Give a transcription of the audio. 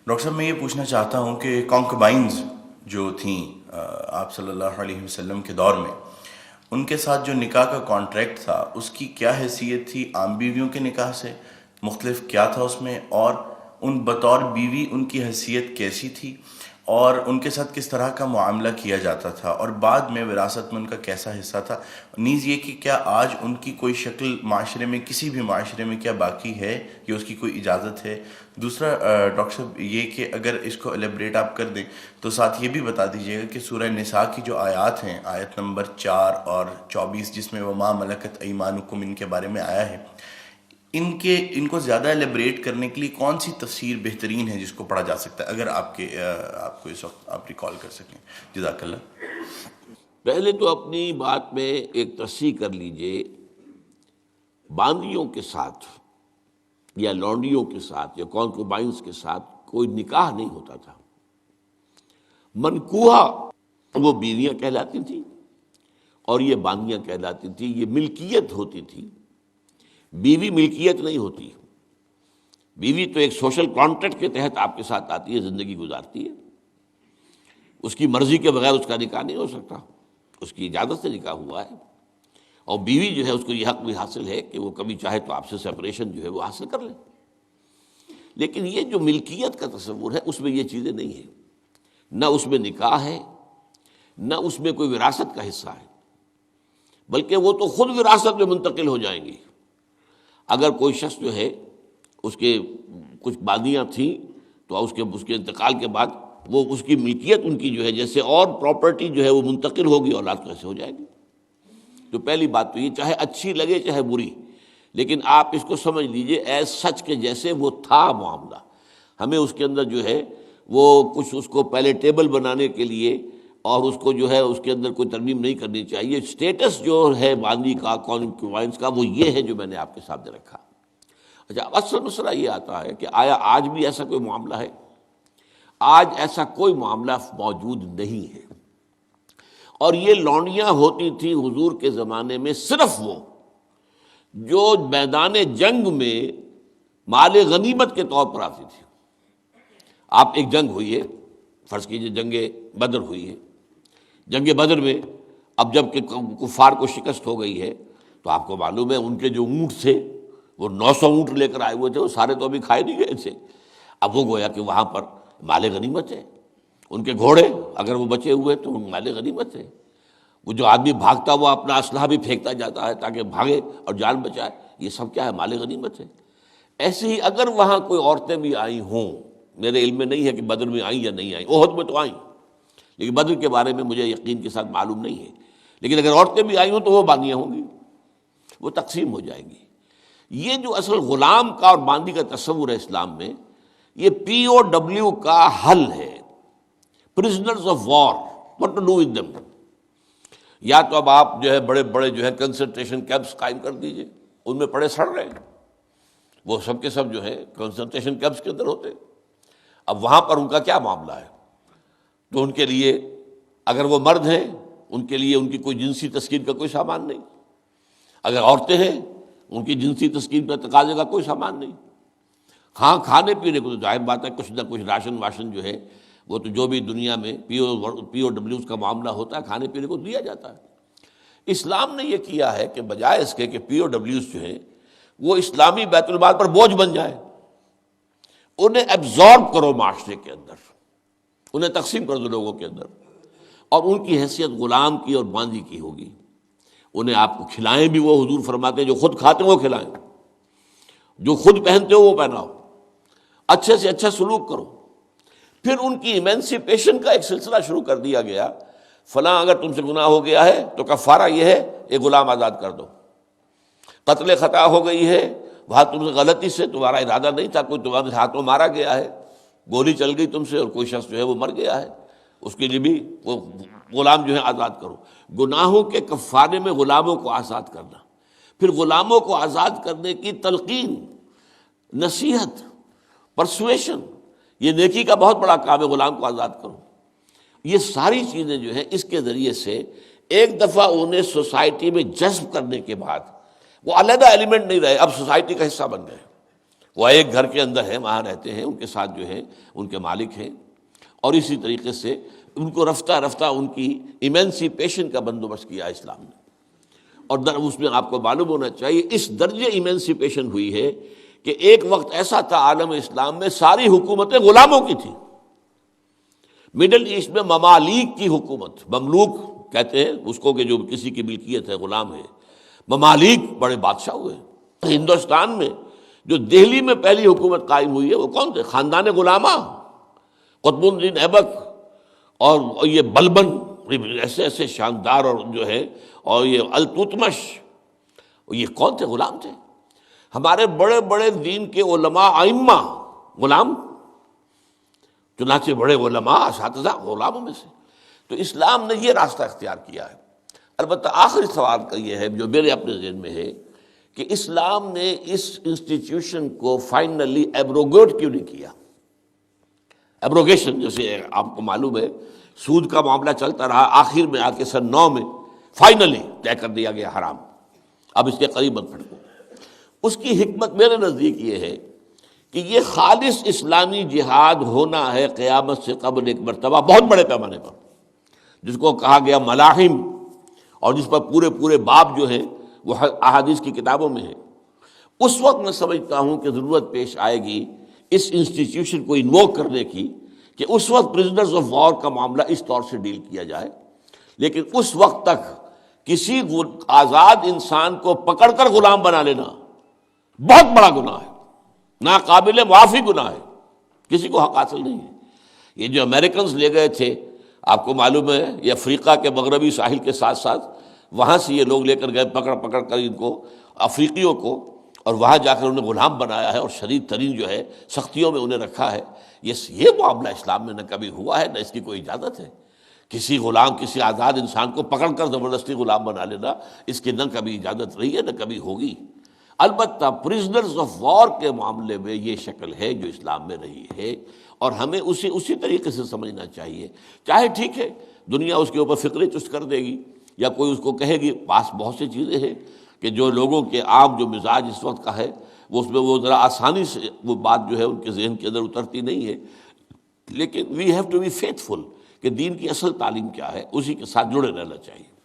Doctor صاحب میں یہ پوچھنا چاہتا ہوں کہ کانکبائنز جو تھیں آپ صلی اللہ علیہ وسلم کے دور میں، ان کے ساتھ جو نکاح کا کانٹریکٹ تھا اس کی کیا حیثیت تھی عام بیویوں کے نکاح سے؟ مختلف کیا تھا اس میں؟ اور ان بطور بیوی ان کی حیثیت کیسی تھی، اور ان کے ساتھ کس طرح کا معاملہ کیا جاتا تھا، اور بعد میں وراثت میں ان کا کیسا حصہ تھا؟ نیز یہ کہ کیا آج ان کی کوئی شکل معاشرے میں، کسی بھی معاشرے میں کیا باقی ہے یا اس کی کوئی اجازت ہے؟ دوسرا ڈاکٹر صاحب یہ کہ اگر اس کو ایلیبریٹ آپ کر دیں تو ساتھ یہ بھی بتا دیجیے گا کہ سورہ نساء کی جو آیات ہیں، آیت نمبر 4 اور 24 جس میں وما ملکت ایمانکم ان کے بارے میں آیا ہے، ان کو زیادہ ایلیبریٹ کرنے کے لیے کون سی تفسیر بہترین ہے جس کو پڑھا جا سکتا ہے، اگر آپ کو اس وقت آپ ریکال کر سکیں؟ جزاک اللہ۔ پہلے تو اپنی بات میں ایک تصحیح کر لیجئے، باندیوں کے ساتھ یا لونڈیوں کے ساتھ یا کانکوبائنز کے ساتھ کوئی نکاح نہیں ہوتا تھا۔ منکوحہ وہ بیویاں کہلاتی تھیں اور یہ باندیاں کہلاتی تھیں، یہ ملکیت ہوتی تھی۔ بیوی ملکیت نہیں ہوتی، بیوی تو ایک سوشل کانٹریکٹ کے تحت آپ کے ساتھ آتی ہے، زندگی گزارتی ہے، اس کی مرضی کے بغیر اس کا نکاح نہیں ہو سکتا، اس کی اجازت سے نکاح ہوا ہے، اور بیوی جو ہے اس کو یہ حق بھی حاصل ہے کہ وہ کبھی چاہے تو آپ سے سپریشن جو ہے وہ حاصل کر لے۔ لیکن یہ جو ملکیت کا تصور ہے اس میں یہ چیزیں نہیں ہیں، نہ اس میں نکاح ہے، نہ اس میں کوئی وراثت کا حصہ ہے، بلکہ وہ تو خود وراثت میں منتقل ہو جائیں گی۔ اگر کوئی شخص جو ہے اس کے کچھ باندیاں تھیں تو اس کے انتقال کے بعد وہ اس کی ملکیت ان کی جو ہے جیسے اور پراپرٹی جو ہے وہ منتقل ہوگی، اولاد کو ایسے ہو جائے گی۔ تو پہلی بات تو یہ چاہے اچھی لگے چاہے بری، لیکن آپ اس کو سمجھ لیجئے ایز سچ کے جیسے وہ تھا معاملہ۔ ہمیں اس کے اندر جو ہے وہ کچھ اس کو پیلیٹیبل بنانے کے لیے اور اس کو جو ہے اس کے اندر کوئی ترمیم نہیں کرنی چاہیے۔ سٹیٹس جو ہے باندی کا، کانکوبائنز کا، وہ یہ ہے جو میں نے آپ کے سامنے رکھا۔ اچھا، اصل مسئلہ یہ آتا ہے کہ آیا آج بھی ایسا کوئی معاملہ ہے؟ آج ایسا کوئی معاملہ موجود نہیں ہے، اور یہ لونڈیاں ہوتی تھیں حضور کے زمانے میں صرف وہ جو میدان جنگ میں مال غنیمت کے طور پر آتی تھی۔ آپ ایک جنگ ہوئی ہے، فرض کیجئے جنگ بدر ہوئی ہے، جنگ بدر میں اب جب کہ کفار کو شکست ہو گئی ہے تو آپ کو معلوم ہے ان کے جو اونٹ تھے وہ 900 اونٹ لے کر آئے ہوئے تھے، وہ سارے تو ابھی کھائے نہیں گئے تھے۔ اب وہ گویا کہ وہاں پر مال غنیمت ہے، ان کے گھوڑے اگر وہ بچے ہوئے تو مال غنیمت ہے۔ وہ جو آدمی بھاگتا وہ اپنا اسلحہ بھی پھینکتا جاتا ہے تاکہ بھاگے اور جان بچائے، یہ سب کیا ہے؟ مال غنیمت ہے۔ ایسے ہی اگر وہاں کوئی عورتیں بھی آئی ہوں، میرے علم میں نہیں ہے کہ بدر میں آئیں یا نہیں آئیں، احد میں تو آئیں، لیکن بدر کے بارے میں مجھے یقین کے ساتھ معلوم نہیں ہے، لیکن اگر عورتیں بھی آئی ہوں تو وہ باندیاں ہوں گی، وہ تقسیم ہو جائیں گی۔ یہ جو اصل غلام کا اور باندی کا تصور ہے اسلام میں، یہ پی او ڈبلیو کا حل ہے، prisoners of war, what to do with them. یا تو اب آپ جو ہے بڑے بڑے جو ہے کنسنٹریشن کیمپس قائم کر دیجئے، ان میں پڑے سڑ رہے ہیں، وہ سب کے سب جو ہے کنسنٹریشن کیمپس کے اندر ہوتے ہیں۔ اب وہاں پر ان کا کیا معاملہ ہے؟ تو ان کے لیے اگر وہ مرد ہیں ان کے لیے ان کی کوئی جنسی تسکین کا کوئی سامان نہیں، اگر عورتیں ہیں ان کی جنسی تسکین کا تقاضے کا کوئی سامان نہیں۔ ہاں، کھانے پینے کو تو ظاہر بات ہے کچھ نہ کچھ راشن واشن جو ہے وہ تو جو بھی دنیا میں پی او ڈبلیوز کا معاملہ ہوتا ہے کھانے پینے کو دیا جاتا ہے۔ اسلام نے یہ کیا ہے کہ بجائے اس کے کہ پی او ڈبلیوز جو ہیں وہ اسلامی بیت المال پر بوجھ بن جائے، انہیں ایبزارب کرو معاشرے کے اندر، انہیں تقسیم کر دو لوگوں کے اندر، اور ان کی حیثیت غلام کی اور باندی کی ہوگی۔ انہیں آپ کو کھلائیں بھی وہ، حضور فرماتے ہیں جو خود کھاتے ہیں وہ کھلائیں، جو خود پہنتے ہو وہ پہناؤ، اچھے سے اچھا سلوک کرو۔ پھر ان کی ایمنسیپیشن کا ایک سلسلہ شروع کر دیا گیا، فلاں اگر تم سے گناہ ہو گیا ہے تو کفارہ یہ ہے ایک غلام آزاد کر دو، قتل خطا ہو گئی ہے، وہاں تم سے غلطی سے تمہارا ارادہ نہیں تھا، کوئی تمہارے ہاتھوں مارا گیا ہے، گولی چل گئی تم سے اور کوئی شخص جو ہے وہ مر گیا ہے، اس کے لیے بھی وہ غلام جو ہے آزاد کرو۔ گناہوں کے کفارے میں غلاموں کو آزاد کرنا، پھر غلاموں کو آزاد کرنے کی تلقین، نصیحت، پرسویشن، یہ نیکی کا بہت بڑا کام ہے، غلام کو آزاد کرو۔ یہ ساری چیزیں جو ہیں اس کے ذریعے سے ایک دفعہ انہیں سوسائٹی میں جذب کرنے کے بعد وہ علیحدہ ایلیمنٹ نہیں رہے، اب سوسائٹی کا حصہ بن گئے، وہ ایک گھر کے اندر ہیں، وہاں رہتے ہیں، ان کے ساتھ جو ہے ان کے مالک ہیں، اور اسی طریقے سے ان کو رفتہ رفتہ ان کی ایمینسیپیشن کا بندوبست کیا اسلام نے، اور اس میں آپ کو معلوم ہونا چاہیے اس درجے ایمینسیپیشن ہوئی ہے کہ ایک وقت ایسا تھا عالم اسلام میں ساری حکومتیں غلاموں کی تھیں۔ مڈل ایسٹ میں ممالک کی حکومت، مملوک کہتے ہیں اس کو کہ جو کسی کی ملکیت ہے، غلام ہے، ممالک بڑے بادشاہ ہوئے۔ ہندوستان میں جو دہلی میں پہلی حکومت قائم ہوئی ہے وہ کون تھے؟ خاندان غلامہ، قطب الدین ایبک اور یہ بلبن، ایسے ایسے شاندار، اور جو ہے اور یہ التتمش، یہ کون تھے؟ غلام تھے۔ ہمارے بڑے بڑے دین کے علماء ائمہ غلام، چنانچہ بڑے علماء اساتذہ غلاموں میں سے۔ تو اسلام نے یہ راستہ اختیار کیا ہے۔ البتہ آخری سوال کا یہ ہے جو میرے اپنے ذہن میں ہے کہ اسلام نے اس انسٹیٹیوشن کو فائنلی ایبروگیٹ کیوں نہیں کیا؟ ایبروگیشن، جیسے آپ کو معلوم ہے سود کا معاملہ چلتا رہا، آخر میں آ کے سن 9 میں فائنلی طے کر دیا گیا حرام، اب اس کے قریب مت پھٹکو۔ اس کی حکمت میرے نزدیک یہ ہے کہ یہ خالص اسلامی جہاد ہونا ہے قیامت سے قبل ایک مرتبہ بہت بڑے پیمانے پر، جس کو کہا گیا ملاحم، اور جس پر پورے پورے باب جو ہیں وہ احادیث کی کتابوں میں ہے۔ اس وقت میں سمجھتا ہوں کہ ضرورت پیش آئے گی اس انسٹیٹیوشن کو انووک کرنے کی کہ اس وقت پرزنرز آف وار کا معاملہ اس طور سے ڈیل کیا جائے، لیکن اس وقت تک کسی آزاد انسان کو پکڑ کر غلام بنا لینا بہت بڑا گناہ ہے، ناقابل معافی گناہ ہے، کسی کو حق حاصل نہیں ہے۔ یہ جو امریکنز لے گئے تھے، آپ کو معلوم ہے یہ افریقہ کے مغربی ساحل کے ساتھ ساتھ وہاں سے یہ لوگ لے کر گئے، پکڑ پکڑ کر ان کو، افریقیوں کو، اور وہاں جا کر انہیں غلام بنایا ہے اور شدید ترین جو ہے سختیوں میں انہیں رکھا ہے۔ یہ معاملہ اسلام میں نہ کبھی ہوا ہے، نہ اس کی کوئی اجازت ہے۔ کسی غلام، کسی آزاد انسان کو پکڑ کر زبردستی غلام بنا لینا، اس کی نہ کبھی اجازت رہی ہے نہ کبھی ہوگی۔ البتہ پرزنرز آف وار کے معاملے میں یہ شکل ہے جو اسلام میں رہی ہے، اور ہمیں اسی طریقے سے سمجھنا چاہیے۔ چاہے ٹھیک ہے دنیا اس کے اوپر فکریں چست کر دے گی، یا کوئی اس کو کہے گی، پاس بہت سی چیزیں ہیں کہ جو لوگوں کے عام جو مزاج اس وقت کا ہے وہ اس میں وہ ذرا آسانی سے وہ بات جو ہے ان کے ذہن کے اندر اترتی نہیں ہے، لیکن we have to be faithful کہ دین کی اصل تعلیم کیا ہے، اسی کے ساتھ جڑے رہنا چاہیے۔